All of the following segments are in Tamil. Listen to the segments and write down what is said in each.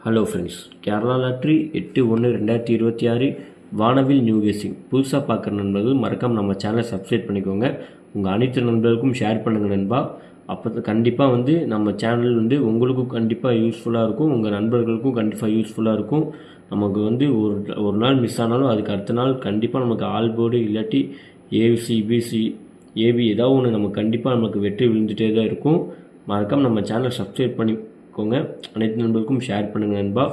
ஹலோ ஃப்ரெண்ட்ஸ், கேரளா லாட்ரி 8/1/2026 வானவில் நியூ கெஸ்ஸிங் புதுசாக பார்க்குற நண்பர்கள் மறக்காம நம்ம சேனலை சப்ஸ்கிரைப் பண்ணிக்கோங்க. உங்கள் அனைத்து நண்பர்களுக்கும் ஷேர் பண்ணுங்கள் நண்பா. அப்போ கண்டிப்பாக நம்ம சேனல் உங்களுக்கும் கண்டிப்பாக யூஸ்ஃபுல்லாக இருக்கும், உங்கள் நண்பர்களுக்கும் கண்டிப்பாக யூஸ்ஃபுல்லாக இருக்கும். நமக்கு ஒரு நாள் மிஸ் ஆனாலும் அதுக்கு அடுத்த நாள் கண்டிப்பாக நமக்கு ஆல் போர்டு இல்லாட்டி ஏசி பிசி ஏபி ஏதாவது ஒன்று நமக்கு கண்டிப்பாக நமக்கு வெற்றி விழுந்துகிட்டே தான் இருக்கும். மறக்காம நம்ம சேனலை சப்ஸ்கிரைப் பண்ணிக்கோங்க. அனைத்து நண்பர்களுக்கும் ஷேர் பண்ணுங்கள் நண்பா.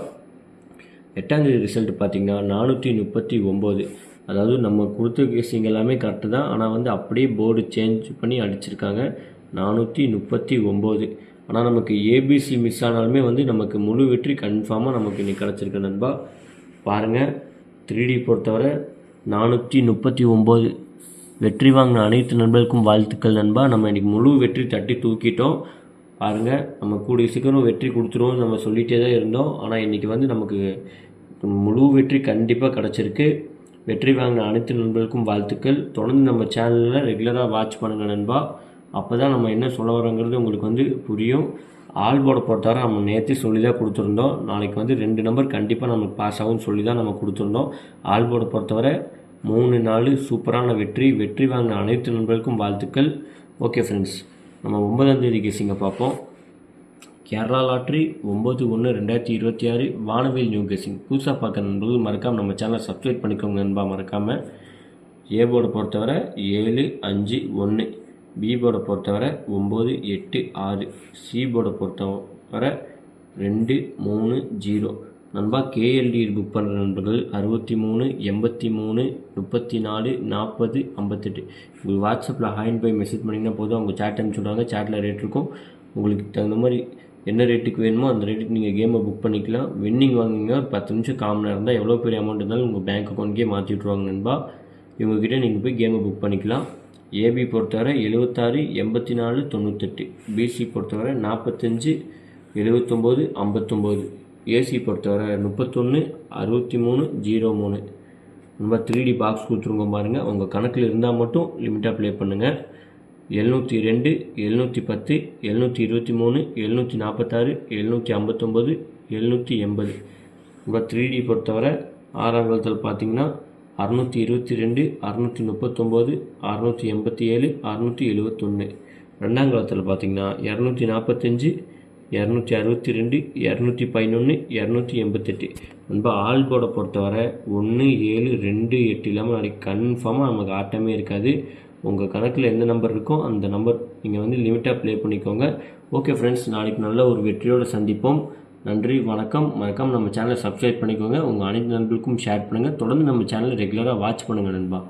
8ஆம் தேதி ரிசல்ட் பார்த்திங்கன்னா 439. அதாவது நம்ம கொடுத்த கேசிங் எல்லாமே கரெக்டு தான், ஆனால் அப்படியே போர்டு சேஞ்ச் பண்ணி அடிச்சிருக்காங்க 439. ஆனால் நமக்கு ஏபிசி மிஸ் ஆனாலுமே நமக்கு முழு வெற்றி கன்ஃபார்மாக நமக்கு இன்றைக்கி கிடச்சிருக்கு நண்பா. பாருங்கள், 3D பொறுத்தவரை 439 வெற்றி வாங்கின அனைத்து நண்பர்களுக்கும் வாழ்த்துக்கள் நண்பா. நம்ம இன்றைக்கி முழு வெற்றி தட்டி தூக்கிட்டோம். பாருங்கள், நம்ம கூடிய சீக்கிரம் வெற்றி கொடுத்துருவோம் நம்ம சொல்லிகிட்டே தான் இருந்தோம். ஆனால் இன்றைக்கி நமக்கு முழு வெற்றி கண்டிப்பாக கிடச்சிருக்கு. வெற்றி வாங்கின அனைத்து நண்பர்களுக்கும் வாழ்த்துக்கள். தொடர்ந்து நம்ம சேனலில் ரெகுலராக வாட்ச் பண்ணுங்கள் நண்பா. அப்போ தான் நம்ம என்ன சொல்ல வரோங்கிறது உங்களுக்கு புரியும். ஆல் போர்டை பொறுத்தவரை நம்ம நேற்று சொல்லி தான் கொடுத்துருந்தோம். நாளைக்கு 2 நம்பர் கண்டிப்பாக நமக்கு பாஸ் ஆகும்னு சொல்லி தான் நம்ம கொடுத்துருந்தோம். ஆல் போர்டை பொறுத்தவரை 3 4 சூப்பரான வெற்றி வாங்கின அனைத்து நண்பர்களுக்கும் வாழ்த்துக்கள். ஓகே ஃப்ரெண்ட்ஸ், நம்ம 9ஆம் தேதி கெஸ்ஸிங்கை பார்ப்போம். கேரளா லாட்ரி 9/1/2026 வானவில் நியூ கெஸ்ஸிங் புதுசாக பார்க்குற நண்பர்கள் மறக்காமல் நம்ம சேனலை சப்ஸ்கிரைப் பண்ணிக்கோங்க நண்பா. மறக்காமல் ஏ போர்டை பொறுத்தவரை 7 5 1, பி போர்டை பொறுத்தவரை 9 8 6, சி போர்டை பொறுத்தவரை 2 3 0 நண்பா. கேஎல்டி புக் பண்ணுற நண்பர்கள் 63 83 34 40 58 உங்களுக்கு வாட்ஸ்அப்பில் ஹாயின் போய் மெசேஜ் பண்ணிங்கன்னா போதும். அவங்க சேட் அனுப்பிச்சுடுவாங்க. சேட்டில் ரேட் இருக்கும். உங்களுக்கு தகுந்த மாதிரி என்ன ரேட்டுக்கு வேணுமோ அந்த ரேட்டுக்கு நீங்கள் கேமை புக் பண்ணிக்கலாம். வின்னிங் வாங்குங்க. ஒரு 10 நிமிஷம் காமனாக இருந்தால் எவ்வளோ பெரிய அமௌண்ட் இருந்தாலும் உங்கள் பேங்க் அக்கௌண்ட்கே மாற்றி விட்ருவாங்க நண்பா. இவங்ககிட்ட நீங்கள் போய் கேமை புக் பண்ணிக்கலாம். ஏபி பொறுத்தவரை 76 84 98, பிசி பொறுத்தவரை 45 79 59, ஏசி பொறுத்தவரை 31 63 03 நம்ம 3D பாக்ஸ் கொடுத்துருங்க பாருங்கள். உங்கள் கணக்கில் இருந்தால் மட்டும் லிமிட்டாக ப்ளே பண்ணுங்கள். 702 710 723 746 759 780 நம்ம 3D பொறுத்தவரை 6ஆம் காலத்தில் பார்த்தீங்கன்னா 622 639 687 671. 2ஆம் காலத்தில் பார்த்தீங்கன்னா 245 262 211 288 நம்ம ஆல் போர்டை பொறுத்தவரை 1 7 2 8 இல்லாமல் நாளைக்கு கன்ஃபார்மாக நமக்கு ஆட்டமே இருக்காது. உங்கள் கணக்கில் எந்த நம்பர் இருக்கோ அந்த நம்பர் நீங்கள் லிமிட்டாக ப்ளே பண்ணிக்கோங்க. ஓகே ஃப்ரெண்ட்ஸ், நாளைக்கு நல்ல ஒரு வெற்றியோடு சந்திப்போம். நன்றி, வணக்கம். மறக்காம நம்ம சேனலை சப்ஸ்கிரைப் பண்ணிக்கோங்க. உங்கள் அனைத்து நண்பர்களுக்கும் ஷேர் பண்ணுங்கள். தொடர்ந்து நம்ம சேனலை ரெகுலராக வாட்ச் பண்ணுங்கள் நண்பா.